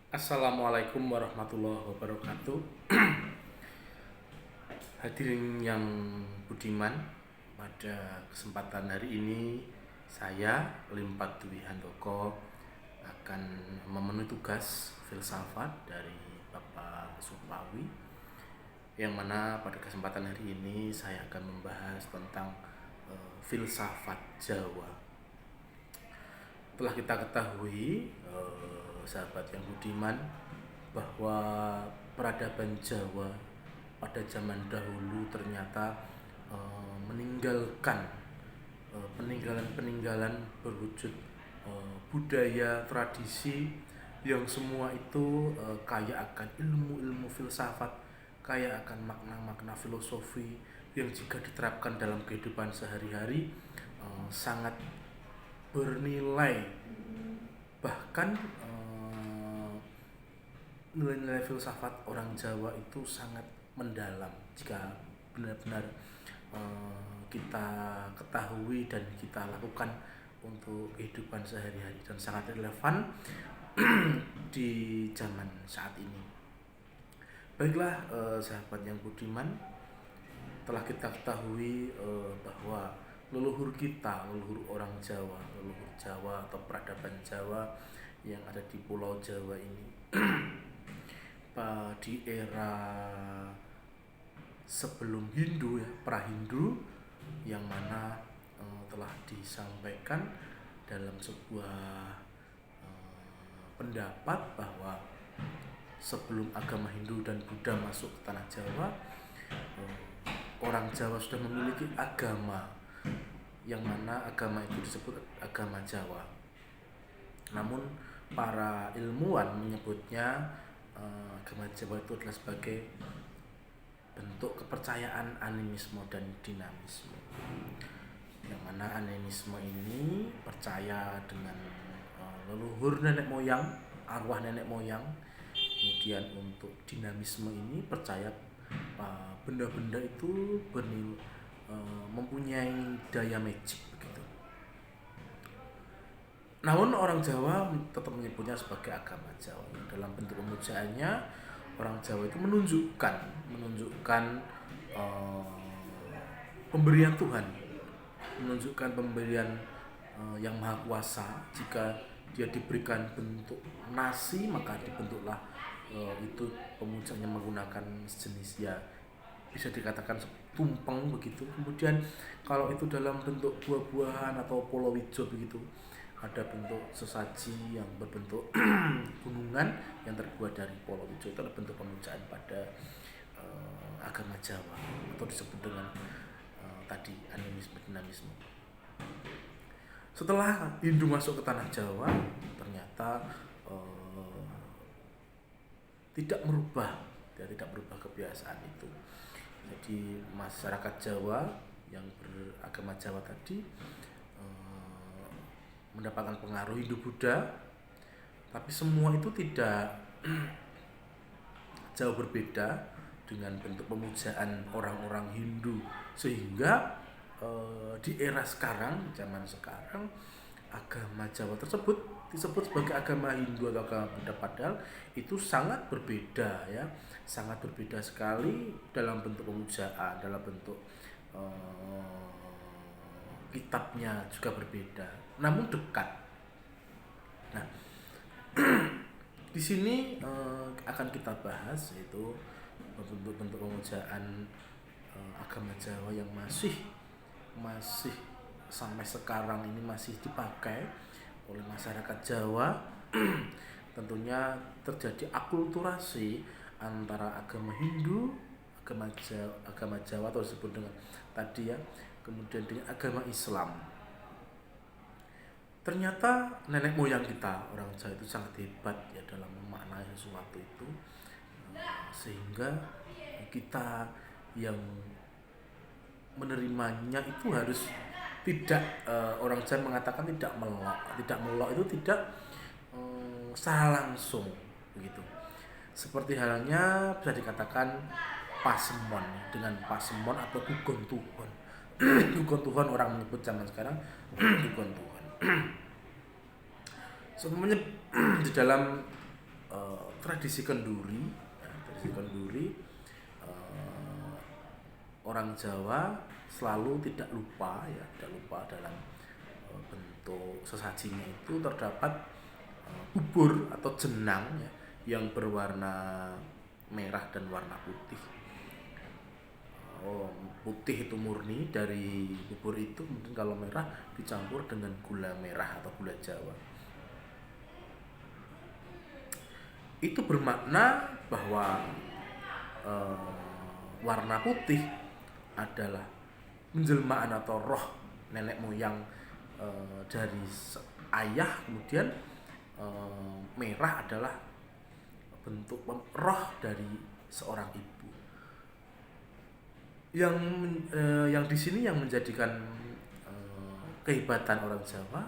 Assalamualaikum warahmatullahi wabarakatuh. Hadirin yang budiman, pada kesempatan hari ini saya Limpat Dwi Handoko akan memenuhi tugas filsafat dari Bapak Supawi, yang mana pada kesempatan hari ini saya akan membahas tentang filsafat Jawa. Telah kita ketahui, sahabat yang budiman, bahwa peradaban Jawa pada zaman dahulu ternyata meninggalkan peninggalan-peninggalan berwujud budaya, tradisi yang semua itu kaya akan ilmu-ilmu filsafat, kaya akan makna-makna filosofi yang jika diterapkan dalam kehidupan sehari-hari sangat bernilai. Bahkan nilai-nilai filsafat orang Jawa itu sangat mendalam jika benar-benar kita ketahui dan kita lakukan untuk kehidupan sehari-hari, dan sangat relevan di zaman saat ini. Baiklah, sahabat yang budiman, telah kita ketahui bahwa leluhur kita, leluhur orang Jawa, leluhur Jawa atau peradaban Jawa yang ada di Pulau Jawa ini di era sebelum Hindu, ya, pra-Hindu, yang mana telah disampaikan dalam sebuah pendapat bahwa sebelum agama Hindu dan Buddha masuk ke tanah Jawa, orang Jawa sudah memiliki agama, yang mana agama itu disebut agama Jawa. Namun para ilmuwan menyebutnya agama Jawa itu adalah sebagai bentuk kepercayaan animisme dan dinamisme, yang mana animisme ini percaya dengan leluhur nenek moyang, arwah nenek moyang. Kemudian untuk dinamisme ini percaya benda-benda itu mempunyai daya magic begitu. Namun orang Jawa tetap menyebutnya sebagai agama Jawa. Dalam bentuk pemujaannya, orang Jawa itu menunjukkan pemberian Tuhan, menunjukkan pemberian yang maha kuasa. Jika dia diberikan bentuk nasi, maka dibentuklah itu pemujanya menggunakan sejenis, ya, bisa dikatakan tumpeng begitu. Kemudian kalau itu dalam bentuk buah-buahan atau polowijo begitu, ada bentuk sesaji yang berbentuk gunungan yang terbuat dari polowijo. Itu adalah bentuk pemujaan pada agama Jawa, atau disebut dengan tadi animisme dinamisme. Setelah Hindu masuk ke tanah Jawa, ternyata tidak merubah kebiasaan itu. Jadi masyarakat Jawa yang beragama Jawa tadi mendapatkan pengaruh Hindu Buddha, tapi semua itu tidak jauh berbeda dengan bentuk pemujaan orang-orang Hindu, sehingga di era sekarang, zaman sekarang, agama Jawa tersebut disebut sebagai agama Hindu atau agama Buddha, padahal itu sangat berbeda, ya, sangat berbeda sekali dalam bentuk pemujaan, dalam bentuk kitabnya juga berbeda, namun dekat. Nah, di sini akan kita bahas, yaitu bentuk-bentuk pemujaan agama Jawa yang masih sampai sekarang ini masih dipakai oleh masyarakat Jawa. Tentunya terjadi akulturasi antara agama Hindu, agama Jawa atau disebut dengan tadi, ya, kemudian dengan agama Islam. Ternyata nenek moyang kita orang Jawa itu sangat hebat, ya, dalam memaknai sesuatu itu, sehingga kita yang menerimanya itu harus tidak, orang Jawa mengatakan tidak melok itu tidak secara langsung begitu. Seperti halnya bisa dikatakan pasemon, dengan pasemon atau dukun Tuhan. Dukun Tuhan orang menyebut zaman sekarang dukun Tuhan. Sebenarnya di dalam tradisi kenduri, ya, tradisi kenduri, eh, orang Jawa selalu tidak lupa, ya tidak lupa dalam bentuk sesajinya itu terdapat bubur atau jenang, ya, yang berwarna merah dan warna putih. Putih itu murni dari bubur itu, kemudian kalau merah dicampur dengan gula merah atau gula Jawa. Itu bermakna bahwa warna putih adalah menjelmaan atau roh nenek moyang dari ayah, kemudian merah adalah bentuk roh dari seorang ibu. Yang di sini yang menjadikan kehebatan orang Jawa,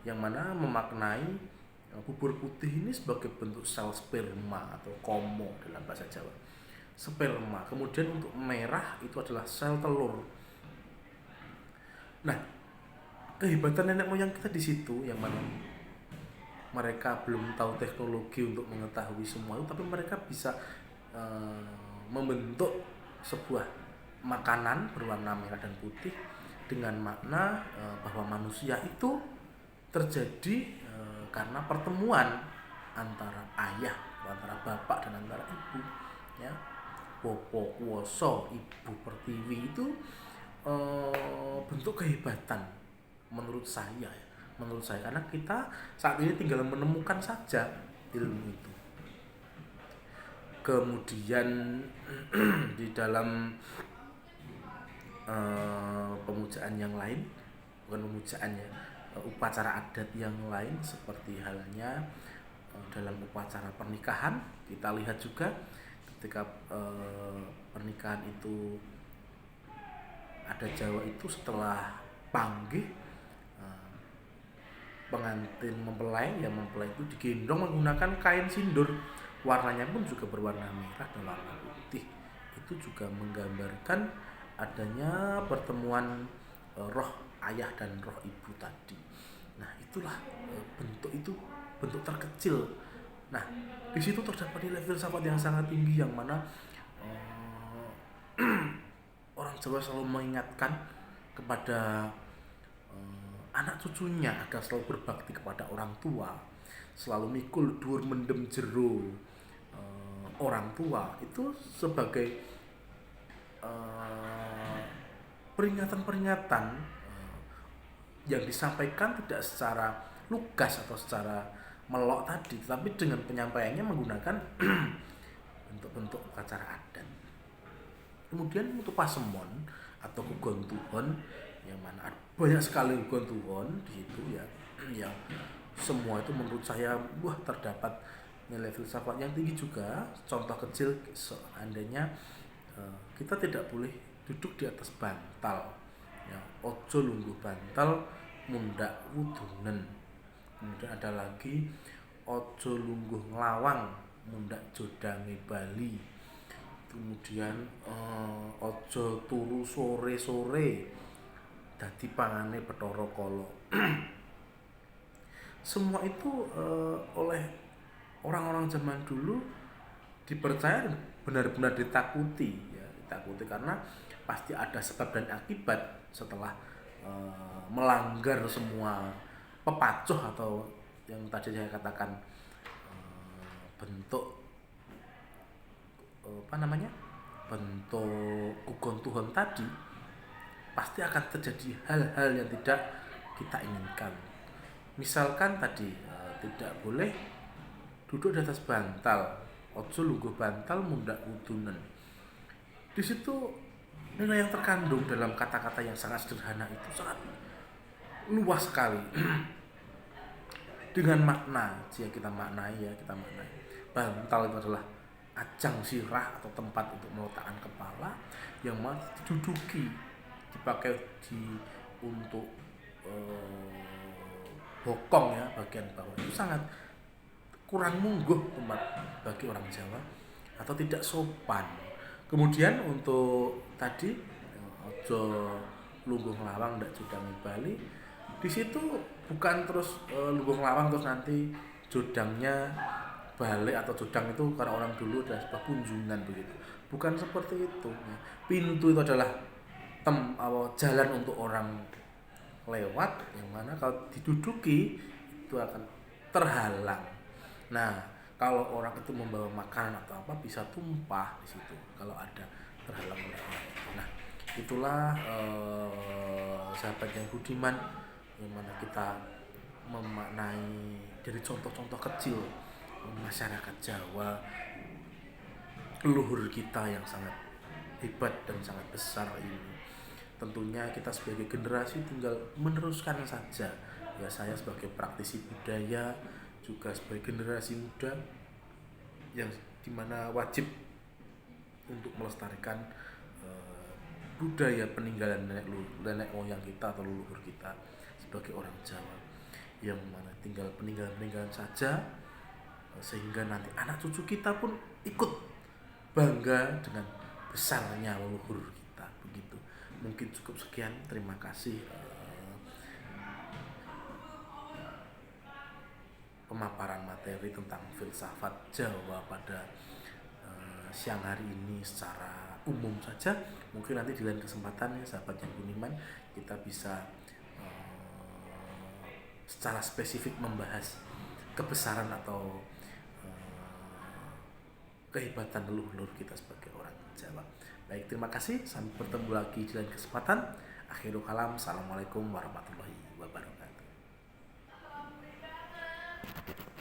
yang mana memaknai bubur putih ini sebagai bentuk sel sperma atau komo dalam bahasa Jawa. Sperma. Kemudian untuk merah itu adalah sel telur. Nah, kehebatan nenek moyang kita di situ, yang mana mereka belum tahu teknologi untuk mengetahui semua itu, tapi mereka bisa membentuk sebuah makanan berwarna merah dan putih dengan makna bahwa manusia itu terjadi karena pertemuan antara ayah, antara bapak dan antara ibu, ya. Bopo kuoso ibu pertiwi itu bentuk kehebatan menurut saya, ya. Menurut saya, karena kita saat ini tinggal menemukan saja ilmu itu. Kemudian di dalam pemujaan yang lain, bukan pemujaan ya, upacara adat yang lain seperti halnya dalam upacara pernikahan, kita lihat juga ketika pernikahan itu ada Jawa itu setelah panggih, pengantin mempelai, yang mempelai itu digendong menggunakan kain sindur, warnanya pun juga berwarna merah dan warna putih. Itu juga menggambarkan adanya pertemuan roh ayah dan roh ibu tadi. Nah, itulah bentuk itu, bentuk terkecil. Nah, di situ terdapat nilai filsafat yang sangat tinggi, yang mana orang Jawa selalu mengingatkan kepada anak cucunya agar selalu berbakti kepada orang tua, selalu mikul dhuwur mendem jero orang tua, itu sebagai peringatan-peringatan yang disampaikan tidak secara lugas atau secara melok tadi, tapi dengan penyampaiannya menggunakan bentuk-bentuk upacara adat. Kemudian untuk pasemon atau hugon tuhon, yang mana banyak sekali hugon tuhon di situ, ya, yang semua itu menurut saya terdapat nilai filsafat yang tinggi juga. Contoh kecil, seandainya kita tidak boleh duduk di atas bantal, ya, ojo lungguh bantal mundak wudunen. Kemudian ada lagi ojo lungguh nglawang mundak jodange Bali. Kemudian ojo turu sore-sore dadi pangane Bathara Kala. Semua itu oleh orang-orang zaman dulu dipercaya benar-benar ditakuti, ya, ditakuti karena pasti ada sebab dan akibat setelah melanggar semua pepacuh atau yang tadi saya katakan bentuk bentuk hugon tuhon tadi. Pasti akan terjadi hal-hal yang tidak kita inginkan. Misalkan tadi tidak boleh duduk di atas bantal, ojo lungguh bantal mundak wudunen. Di situ nilai yang terkandung dalam kata-kata yang sangat sederhana itu sangat luas sekali. Dengan makna, jika kita maknai, bantal itu adalah ajang sirah atau tempat untuk meletakkan kepala yang masih diduduki, dipakai untuk bokong, ya, bagian bawah. Itu sangat kurang mungguh tempat bagi orang Jawa atau tidak sopan. Kemudian untuk tadi ojo lungguh nglawang ndak jodange Bali, di situ bukan terus lungguh nglawang terus nanti jodangnya balik atau jodang itu karena orang dulu adalah sebuah kunjungan begitu. Bukan seperti itu. Ya. Pintu itu adalah jalan untuk orang lewat, yang mana kalau diduduki itu akan terhalang. Nah, kalau orang itu membawa makanan atau apa bisa tumpah di situ kalau ada terhalang oleh orang itu. Nah, itulah sahabat yang budiman, yang mana kita memaknai dari contoh-contoh kecil masyarakat Jawa, leluhur kita yang sangat hebat dan sangat besar ini. Tentunya kita sebagai generasi tinggal meneruskan saja. Ya, saya sebagai praktisi budaya, juga sebagai generasi muda yang dimana wajib untuk melestarikan budaya peninggalan nenek moyang kita atau leluhur kita sebagai orang Jawa, yang mana tinggal peninggalan saja, sehingga nanti anak cucu kita pun ikut bangga dengan besarnya leluhur kita begitu. Mungkin cukup sekian, terima kasih pemaparan materi tentang filsafat Jawa pada siang hari ini secara umum saja. Mungkin nanti di lain kesempatan ya sahabat yang budiman, kita bisa secara spesifik membahas kebesaran atau kehebatan leluhur kita sebagai orang Jawa. Baik, terima kasih. Sampai bertemu lagi di lain kesempatan. Akhirul kalam. Assalamualaikum warahmatullahi wabarakatuh.